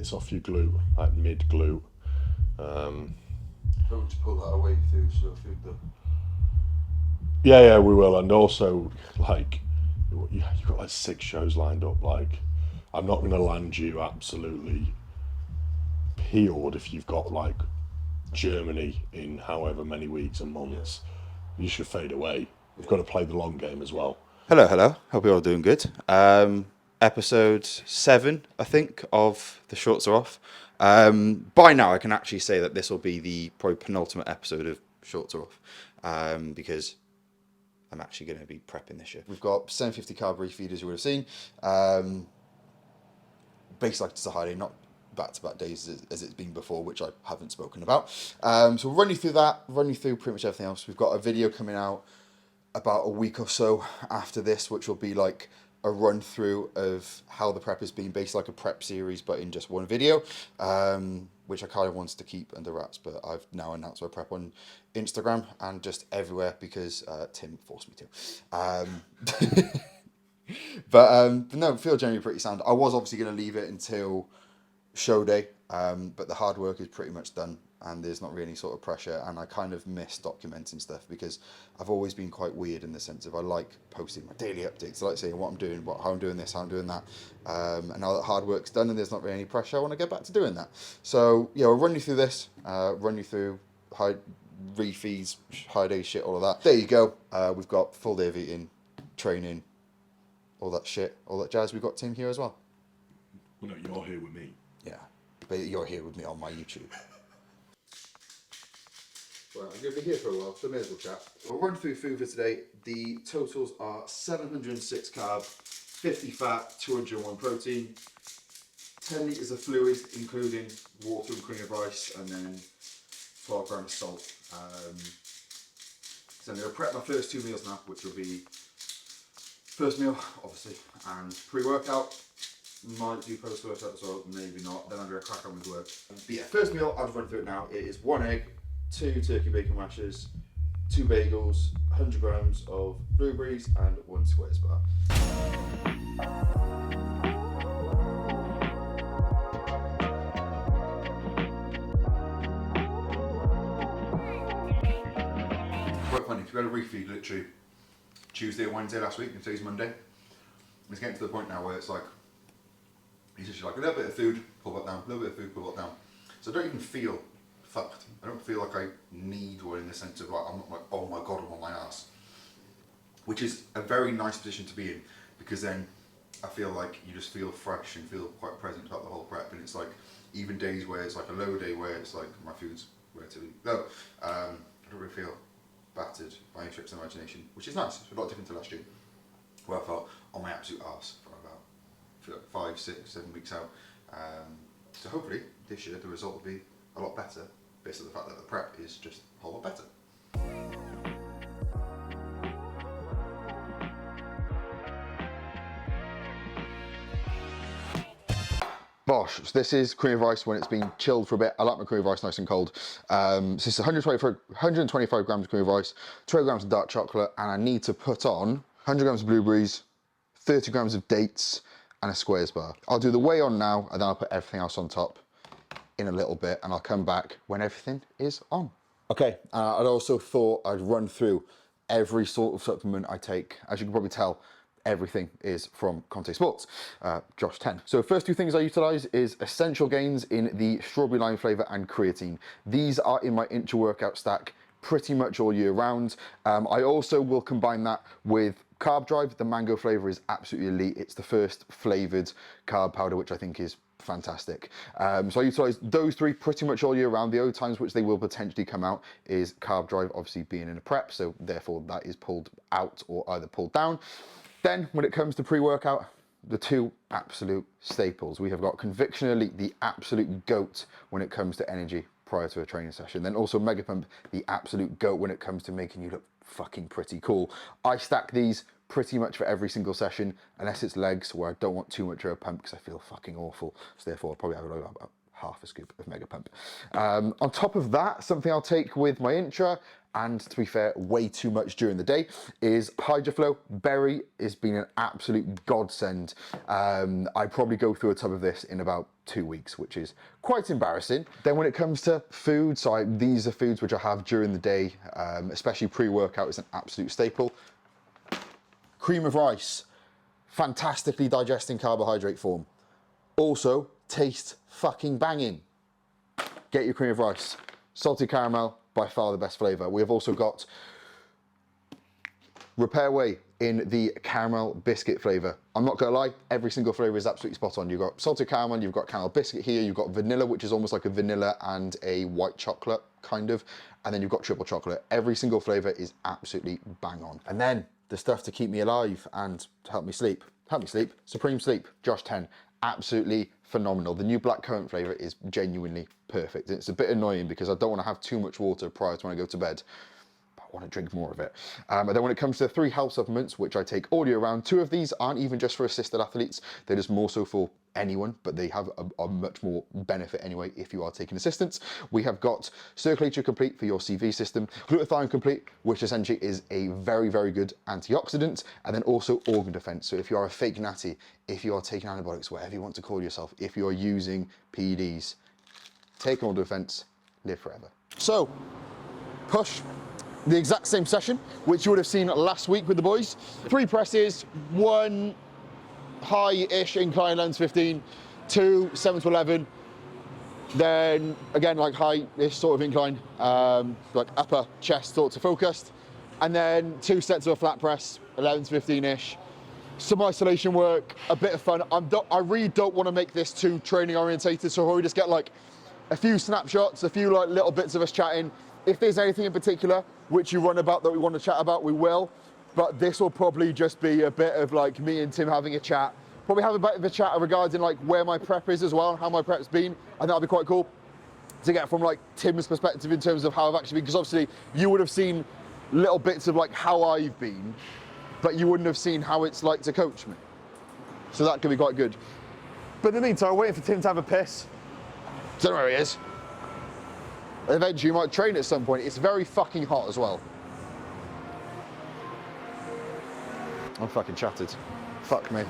bits off your glute, like mid glute. Don't to pull that away through, so I think the... Yeah, we will. And also, like, you've got like 6 shows lined up. Like, I'm not going to land you absolutely peeled if you've got like Germany in however many weeks and months. You should fade away. We've got to play the long game as well. Hello. Hope you're all doing good. Episode 7, I think, of The Shorts Are Off. By now, I can actually say that this will be the probably penultimate episode of Shorts Are Off, because I'm actually going to be prepping this year. We've got 750 carb refeed, as you would have seen. Basically, like it's a holiday, not back-to-back days as it's been before, which I haven't spoken about. So we'll run you through that, run you through pretty much everything else. We've got a video coming out about a week or so after this, which will be like a run through of how the prep has been, basically like a prep series, but in just one video, which I kind of wanted to keep under wraps, but I've now announced my prep on Instagram and just everywhere because Tim forced me to. But no, I feel generally pretty sound. I was obviously going to leave it until show day, but the hard work is pretty much done and there's not really any sort of pressure, and I kind of miss documenting stuff because I've always been quite weird in the sense of I like posting my daily updates. I like saying what I'm doing, how I'm doing this, how I'm doing that, and now that hard work's done and there's not really any pressure, I want to get back to doing that. So yeah, I'll run you through this, run you through high refeeds, high day shit, all of that. There you go. We've got full day of eating, training, all that shit, all that jazz. We've got Tim here as well. Well, no, you're here with me. Yeah, but you're here with me on my YouTube. Well, I'm going to be here for a while, so may as well chat. We'll run through food for today. The totals are 706 carb, 50 fat, 201 protein, 10 litres of fluid, including water and cream of rice, and then 12 grams of salt. So I'm going to prep my first 2 meals now, which will be first meal, obviously, and pre-workout. Might do post-workout as well, maybe not. Then I'm going to crack on with work. But yeah, first meal, I'll just run through it now. It is 1 egg, 2 turkey bacon rashers, 2 bagels, 100 grams of blueberries, and 1 Squares bar. Quite funny, because we had a refeed literally Tuesday or Wednesday last week, and today's Monday. It's getting to the point now where it's like, it's just like a little bit of food, pull that down, a little bit of food, pull that down. So I don't even feel fucked. I don't feel like I need one in the sense of like, I'm not like, oh my god, I'm on my ass. Which is a very nice position to be in, because then I feel like you just feel fresh and feel quite present about the whole prep. And it's like, even days where it's like a low day where it's like my food's relatively low, I don't really feel battered by any stretch of the imagination, which is nice. It's a lot different to last year, where I felt on my absolute arse for about 5, 6, 7 weeks out. So hopefully this year the result will be a lot better, based on the fact that the prep is just a whole lot better. Bosh, so this is cream of rice when it's been chilled for a bit. I like my cream of rice nice and cold. So this is 125 grams of cream of rice, 20 grams of dark chocolate, and I need to put on 100 grams of blueberries, 30 grams of dates, and a Squares bar. I'll do the whey on now, and then I'll put everything else on top in a little bit, and I'll come back when everything is on. Okay, I'd also thought I'd run through every sort of supplement I take. As you can probably tell, everything is from Conte Sports, Josh 10. So first 2 things I utilize is Essential Gains in the strawberry lime flavor and creatine. These are in my intra-workout stack pretty much all year round. I also will combine that with Carb Drive. The mango flavor is absolutely elite. It's the first flavored carb powder, which I think is fantastic. So I utilize those 3 pretty much all year round. The only times which they will potentially come out is Carb Drive, obviously being in a prep, so therefore that is pulled out or either pulled down. Then when it comes to pre-workout, the 2 absolute staples. We have got Conviction Elite, the absolute GOAT when it comes to energy prior to a training session. Then also Mega Pump, the absolute GOAT when it comes to making you look fucking pretty cool. I stack these pretty much for every single session, unless it's legs where I don't want too much of a pump because I feel fucking awful. So therefore I'll probably have about half a scoop of Mega Pump. On top of that, something I'll take with my intra, and to be fair, way too much during the day, is Hydroflow Berry. Has been an absolute godsend. I probably go through a tub of this in about 2 weeks, which is quite embarrassing. Then when it comes to food, these are foods which I have during the day, especially pre-workout is an absolute staple. Cream of rice, fantastically digesting carbohydrate form. Also, tastes fucking banging. Get your cream of rice. Salted caramel, by far the best flavour. We have also got Repair Way in the caramel biscuit flavour. I'm not gonna lie, every single flavour is absolutely spot on. You've got salted caramel, you've got caramel biscuit here, you've got vanilla, which is almost like a vanilla and a white chocolate, kind of, and then you've got triple chocolate. Every single flavour is absolutely bang on. And then the stuff to keep me alive and to help me sleep. Supreme Sleep, Josh 10. Absolutely phenomenal. The new blackcurrant flavour is genuinely perfect. It's a bit annoying because I don't want to have too much water prior to when I go to bed. But I want to drink more of it. And then when it comes to 3 health supplements, which I take all year round, 2 of these aren't even just for assisted athletes. They're just more so for anyone, but they have a much more benefit anyway if you are taking assistance. We have got Circulatory Complete for your CV system, Glutathione Complete, which essentially is a very, very good antioxidant, and then also organ defense. So if you are a fake natty, if you are taking antibiotics, whatever you want to call yourself, if you're using PEDs, take an organ defense, live forever. So, push. The exact same session, which you would have seen last week with the boys. 3 presses, 1 high-ish incline, 11 to 15, 2 7 to 11, then again like high-ish sort of incline, like upper chest sort of focused, and then 2 sets of a flat press, 11 to 15-ish. Some isolation work, a bit of fun. I really don't want to make this too training orientated, so we just get like a few snapshots, a few like little bits of us chatting. If there's anything in particular which you run about that we want to chat about, we will. But this will probably just be a bit of like me and Tim having a chat. Probably have a bit of a chat regarding like where my prep is as well and how my prep's been. And that'll be quite cool to get from like Tim's perspective in terms of how I've actually been. Because obviously you would have seen little bits of like how I've been, but you wouldn't have seen how it's like to coach me. So that could be quite good. But in the meantime, I'm waiting for Tim to have a piss. Don't know where he is. Eventually you might train at some point. It's very fucking hot as well. I'm fucking chatted. Fuck me.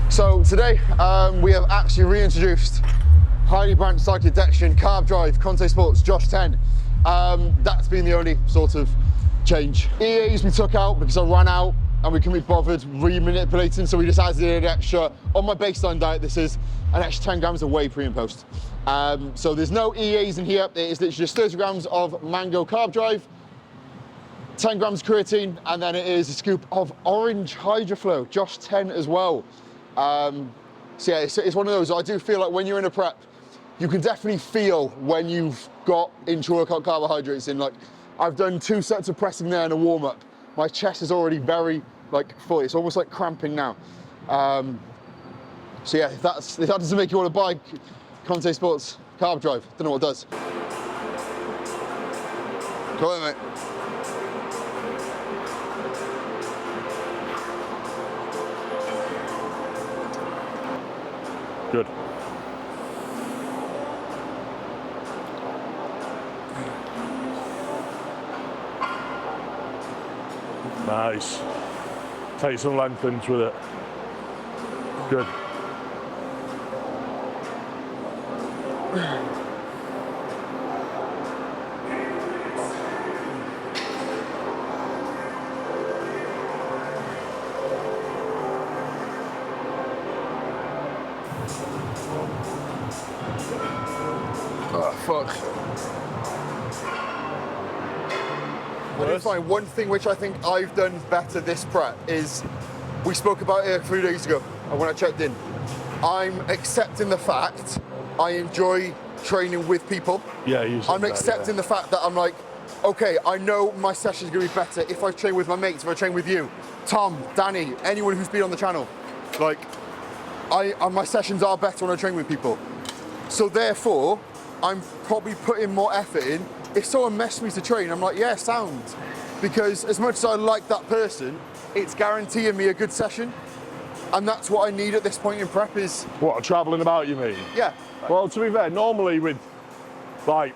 So today we have actually reintroduced highly branched cyclodextrin, carb drive, Conte Sports, Josh 10. That's been the only sort of change. EAs we took out because I ran out and we couldn't be bothered re-manipulating, so we just added an extra, on my baseline diet this is, an extra 10 grams of whey pre and post. So there's no EAs in here, it is literally just 30 grams of mango carb drive, 10 grams creatine, and then it is a scoop of orange Hydroflow, Josh 10 as well. So yeah, it's one of those, I do feel like when you're in a prep, you can definitely feel when you've got intra-workout carbohydrates in. Like, I've done 2 sets of pressing there and a warm-up. My chest is already very, like, full. It's almost like cramping now. So yeah, if that doesn't make you want to buy Conte Sports Carb Drive, don't know what does. Come on, mate. Good. Nice. Take some lengthens with it. Good. fuck. I did find one thing which I think I've done better this prep is, we spoke about it a few days ago when I checked in. I'm accepting the fact I enjoy training with people. Yeah, you said I'm that, accepting the fact that I'm like, okay, I know my session's gonna be better if I train with my mates, if I train with you, Tom, Danny, anyone who's been on the channel. Like, my sessions are better when I train with people. So therefore, I'm probably putting more effort in. If someone messed me to train, I'm like, yeah, sound. Because as much as I like that person, it's guaranteeing me a good session. And that's what I need at this point in prep is... What, travelling about, you mean? Yeah. Well, to be fair, normally with, like,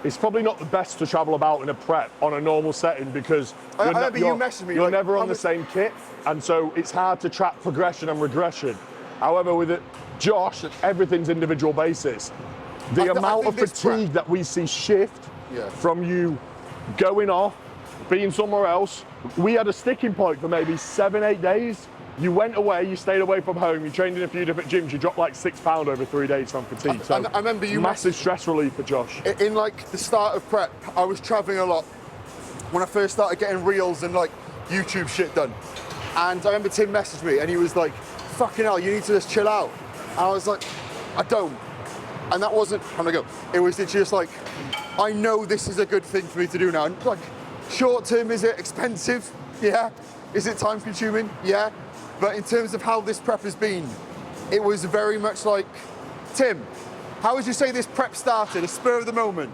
it's probably not the best to travel about in a prep on a normal setting because I remember you messaged me. You're like, never on the same kit, and so it's hard to track progression and regression. However, with it, Josh, everything's individual basis. The amount of fatigue that we see shift from you going off, being somewhere else. We had a sticking point for maybe 7-8 days. You went away, you stayed away from home, you trained in a few different gyms, you dropped like 6 pounds over 3 days from fatigue. So I remember you massive stress relief for Josh. In like the start of prep, I was traveling a lot when I first started getting reels and like YouTube shit done. And I remember Tim messaged me and he was like, fucking hell, you need to just chill out. And I was like, I don't. And that wasn't, how do I go? It was just like, I know this is a good thing for me to do now. And like, short term, is it expensive? Yeah. Is it time consuming? Yeah. But in terms of how this prep has been, it was very much like, Tim, how would you say this prep started, a spur of the moment?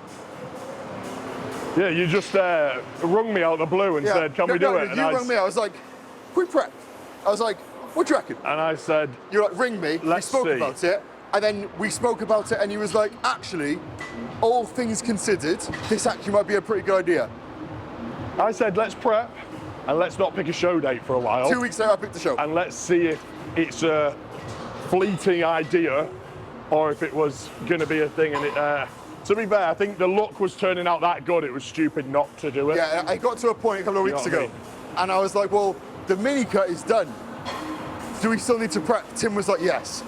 Yeah, you just rung me out of the blue and said, can we do it? And you rung me, I was like, we prep. I was like, what do you reckon? And I said, you're like, ring me, we spoke about it, and then we spoke about it and he was like, actually, all things considered, this actually might be a pretty good idea. I said, let's prep. And let's not pick a show date for a while. 2 weeks later, I picked the show. And let's see if it's a fleeting idea or if it was going to be a thing. And to be fair, I think the look was turning out that good. It was stupid not to do it. Yeah, I got to a point a couple of weeks ago, and I was like, well, the mini cut is done. Do we still need to prep? Tim was like, yes.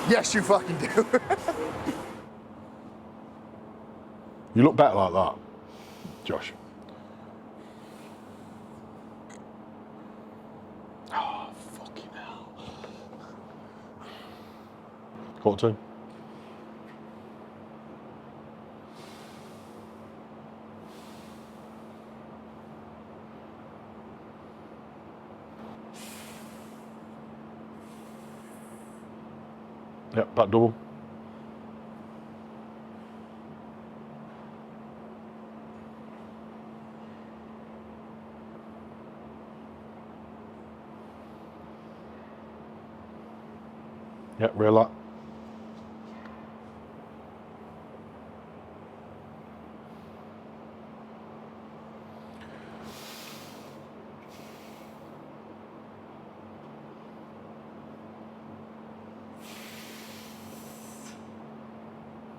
Yes, you fucking do. You look better like that, Josh. Quarter. Yep, back double. Yep, real lat.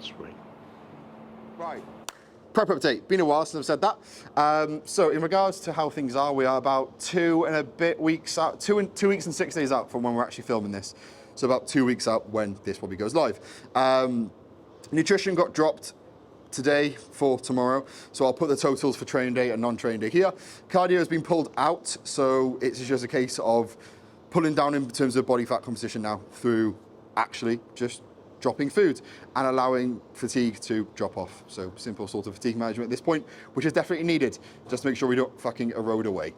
Sweet. Right. Prep update. Been a while since I've said that. So in regards to how things are, we are about 2 and a bit weeks out, 2 weeks and 6 days out from when we're actually filming this. So about 2 weeks out when this probably goes live. Nutrition got dropped today for tomorrow. So I'll put the totals for training day and non-training day here. Cardio has been pulled out. So it's just a case of pulling down in terms of body fat composition now through actually just dropping food and allowing fatigue to drop off. So simple sort of fatigue management at this point, which is definitely needed, just to make sure we don't fucking erode away,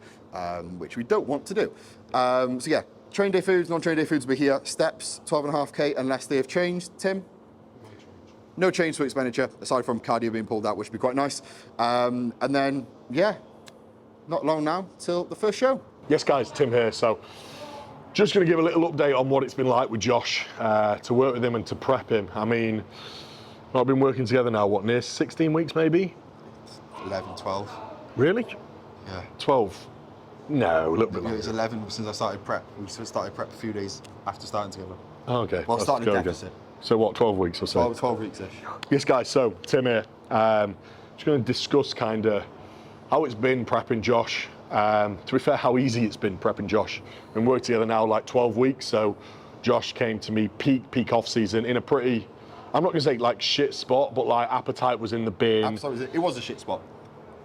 which we don't want to do. So yeah, train day foods, non-train day foods will be here. Steps, 12.5K, unless they have changed. Tim? No change to expenditure, aside from cardio being pulled out, which would be quite nice. And then, yeah, not long now till the first show. Yes, guys, Tim here. So just going to give a little update on what it's been like with Josh, to work with him and to prep him. I mean, I've been working together now, what, near 16 weeks maybe? 11, 12. Really? Yeah. 12? No, a little bit longer. It's 11 since I started prep. We started prep a few days after starting together. Oh, okay. Well, starting a deficit. Again. So what, 12 weeks or so? 12 weeks-ish. Yes, guys, so Tim here. Just going to discuss kind of how it's been prepping Josh. To be fair, how easy it's been prepping Josh. We've been working together now like 12 weeks, so Josh came to me peak off season in a pretty I'm not going to say like shit spot, but like appetite was in the bin. Absolutely, it was a shit spot.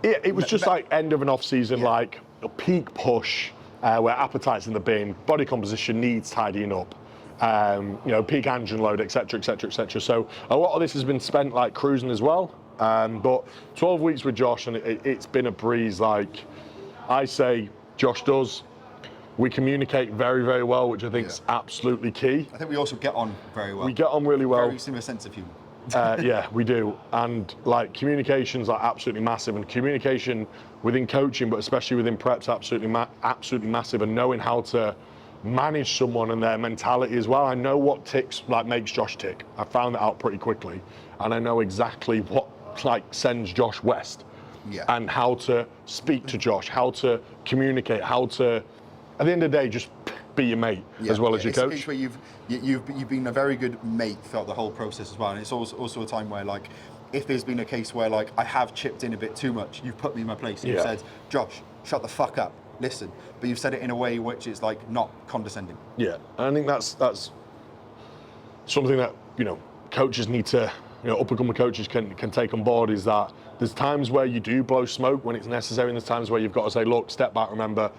It was just like end of an off season, Yeah. like a peak push where appetite's in the bin, body composition needs tidying up. Peak engine load, etc., etc., etc. So a lot of this has been spent like cruising as well. But 12 weeks with Josh, and it's been a breeze. Like I say, Josh does. We communicate very, very well, which I think is absolutely key. I think we also get on very well. We get on really well. Very similar sense of humour. Yeah, we do. And like communication's like absolutely massive, and communication within coaching, but especially within preps, absolutely massive. And knowing how to manage someone and their mentality as well. I know what makes Josh tick. I found that out pretty quickly, and I know exactly what sends Josh west. Yeah. And how to speak to Josh, how to communicate, how to, at the end of the day, just be your mate as well as your coach. It's a case where you've been a very good mate throughout the whole process as well, and it's also a time where like, if there's been a case where like I have chipped in a bit too much, you've put me in my place and you've said, Josh, shut the fuck up, listen. But you've said it in a way which is like not condescending. Yeah, and I think that's something that coaches need to, up and coming coaches can take on board, is that there's times where you do blow smoke when it's necessary, and there's times where you've got to say, look, step back, remember,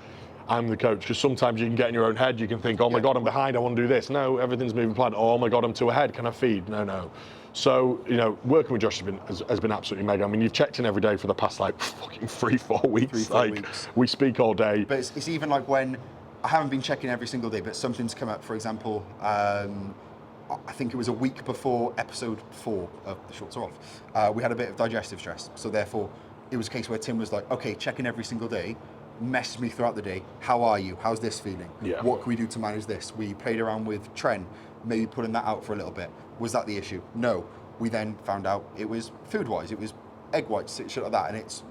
I'm the coach. Because sometimes you can get in your own head, you can think, oh my God, I'm behind, I want to do this. No, everything's moving planned. Oh my God, I'm too ahead, can I feed? No. So, working with Josh has been absolutely mega. I mean, you've checked in every day for the past like fucking 3-4 weeks. Weeks. We speak all day. But it's even like when, I haven't been checking every single day, but something's come up, for example, I think it was a week before episode 4 of The Shorts Are Off. We had a bit of digestive stress. So therefore, it was a case where Tim was like, okay, check in every single day, message me throughout the day. How are you? How's this feeling? Yeah. What can we do to manage this? We played around with Tren, maybe putting that out for a little bit. Was that the issue? No. We then found out it was food-wise. It was egg whites, shit like that. And it's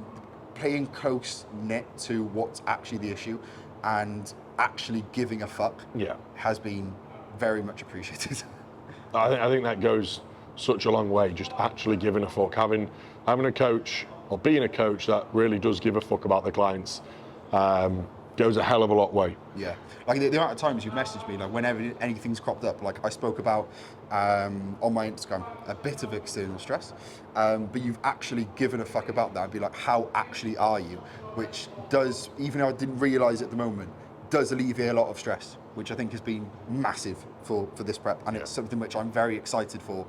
playing close knit to what's actually the issue and actually giving a fuck has been very much appreciated. I think that goes such a long way, just actually giving a fuck. Having a coach, or being a coach that really does give a fuck about the clients, goes a hell of a lot way. Yeah, like the amount of times you've messaged me, like whenever anything's cropped up, like I spoke about on my Instagram, a bit of external stress, but you've actually given a fuck about that. I'd be like, how actually are you? Which does, even though I didn't realise at the moment, does alleviate a lot of stress, which I think has been massive for this prep, and it's something which I'm very excited for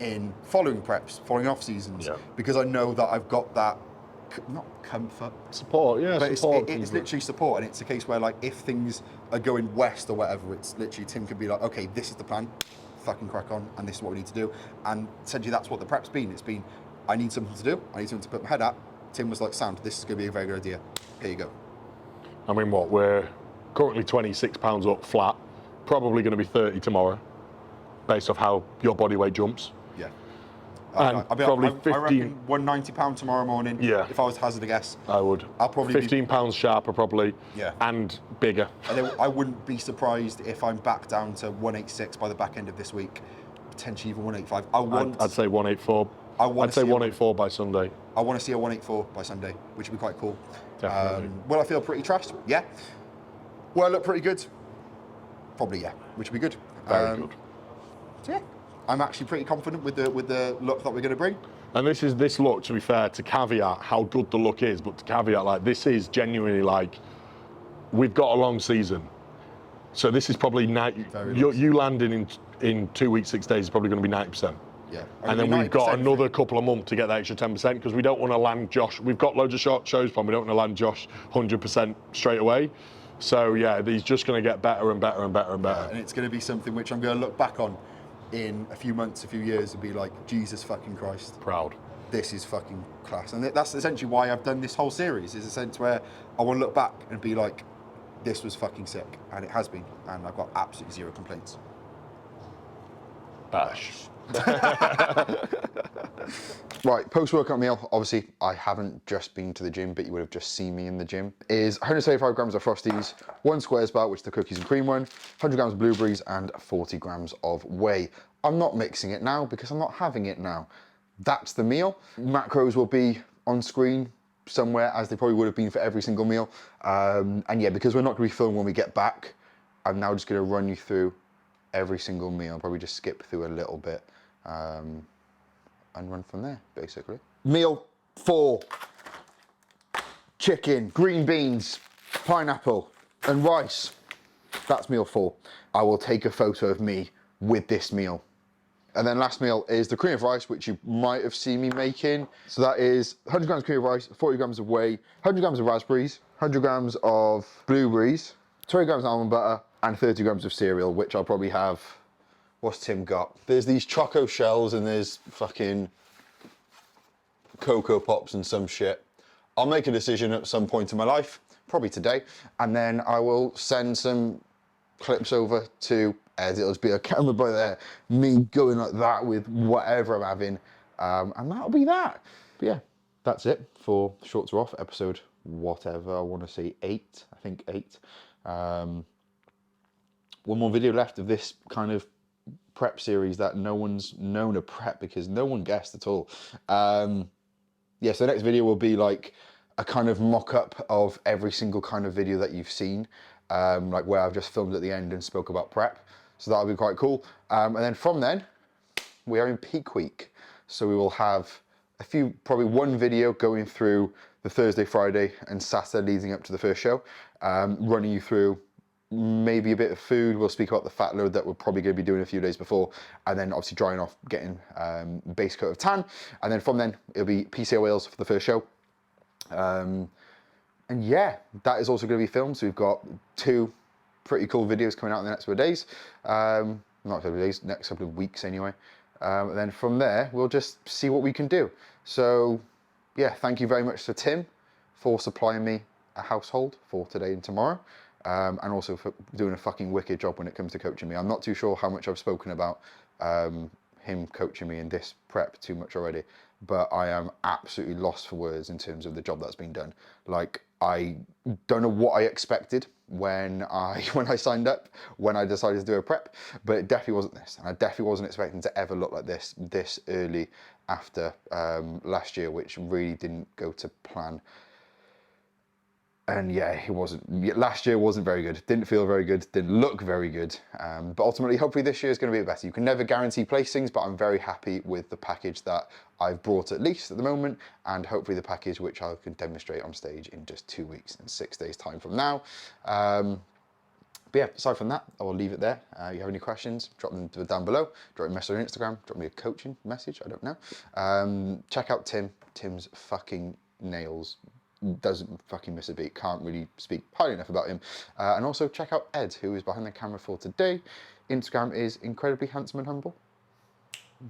in following preps, following off seasons, because I know that I've got that, not comfort, support, but support. it's literally support, and it's a case where like if things are going west or whatever, it's literally Tim could be like, okay, this is the plan, fucking crack on, and this is what we need to do. And essentially that's what the prep's been. It's been, I need something to do, I need something to put my head at. Tim was like, sound, this is going to be a very good idea, here you go. I mean, we're currently 26 pounds up flat, probably going to be 30 tomorrow, based off how your body weight jumps. Yeah. And probably 15. I reckon £190 tomorrow morning. Yeah. If I was to hazard a guess. I would. I'll probably 15 pounds sharper probably. Yeah. And bigger. And then I wouldn't be surprised if I'm back down to 186 by the back end of this week, potentially even 185. I'd say 184. I'd say 184 by Sunday. I want to see a 184 by Sunday, which would be quite cool. Definitely. Will I feel pretty trashed? Yeah. Will I look pretty good? Probably yeah, which would be good. Very good. So yeah, I'm actually pretty confident with the look that we're going to bring. And this look, to be fair, to caveat how good the look is, but to caveat, like, this is genuinely like, we've got a long season. So this is probably you landing in 2 weeks, 6 days is probably going to be 90%. Yeah. And then we've got another couple of months to get that extra 10% because we don't want to land Josh. We've got loads of short shows planned. We don't want to land Josh 100% straight away. So yeah, he's just going to get better and better and better and better. And it's going to be something which I'm going to look back on in a few months, a few years, and be like, Jesus fucking Christ. Proud. This is fucking class. And that's essentially why I've done this whole series, is a sense where I want to look back and be like, this was fucking sick. And it has been. And I've got absolutely zero complaints. Bash. Right, post-workout meal, obviously I haven't just been to the gym, but you would have just seen me in the gym, is 175 grams of Frosties, 1 Squares bar, which is the cookies and cream one, 100 grams of blueberries, and 40 grams of whey. I'm not mixing it now because I'm not having it now. That's the meal. Macros will be on screen somewhere, as they probably would have been for every single meal. And yeah, because we're not going to be filming when we get back, I'm now just going to run you through every single meal. I'll probably just skip through a little bit. and run from there, basically. Meal 4. Chicken, green beans, pineapple, and rice. That's meal 4. I will take a photo of me with this meal. And then last meal is the cream of rice, which you might have seen me making. So that is 100 grams of cream of rice, 40 grams of whey, 100 grams of raspberries, 100 grams of blueberries, 20 grams of almond butter, and 30 grams of cereal, which I'll probably have. What's Tim got? There's these choco shells and there's fucking Cocoa Pops and some shit. I'll make a decision at some point in my life, probably today, and then I will send some clips over to Ed. It'll just be a camera by there, me going like that with whatever I'm having, and that'll be that. But yeah, that's it for Shorts Are Off, episode whatever, I want to say 8, I think 8. One more video left of this kind of prep series that no one's known a prep because no one guessed at all. Yeah, so the next video will be like a kind of mock-up of every single kind of video that you've seen, like where I've just filmed at the end and spoke about prep. So that'll be quite cool. And then from then, we are in peak week. So we will have probably one video going through the Thursday, Friday, and Saturday leading up to the first show, running you through maybe a bit of food. We'll speak about the fat load that we're probably going to be doing a few days before, and then obviously drying off, getting base coat of tan, and then from then it'll be PCO oils for the first show. And yeah, that is also going to be filmed. So we've got 2 pretty cool videos coming out in the next couple of days. Not couple of days, next couple of weeks anyway. And then from there, we'll just see what we can do. So yeah, thank you very much to Tim for supplying me a household for today and tomorrow. And also for doing a fucking wicked job when it comes to coaching me. I'm not too sure how much I've spoken about him coaching me in this prep too much already, but I am absolutely lost for words in terms of the job that's been done. Like, I don't know what I expected when I signed up, when I decided to do a prep, but it definitely wasn't this. And I definitely wasn't expecting to ever look like this early after last year, which really didn't go to plan. And yeah, last year wasn't very good. Didn't feel very good, didn't look very good. But ultimately, hopefully this year is going to be better. You can never guarantee placings, but I'm very happy with the package that I've brought at least at the moment, and hopefully the package which I can demonstrate on stage in just 2 weeks and 6 days time from now. But yeah, aside from that, I will leave it there. You have any questions, drop them down below. Drop me a message on Instagram, drop me a coaching message, I don't know. Check out Tim's fucking nails. Doesn't fucking miss a beat, can't really speak highly enough about him. And also check out Ed, who is behind the camera for today. Instagram is incredibly handsome and humble.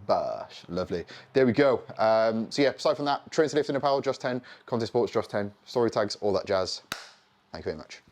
Bash, lovely. There we go. So yeah, aside from that, train to lift in apparel, just 10, content sports, just 10, story tags, all that jazz. Thank you very much.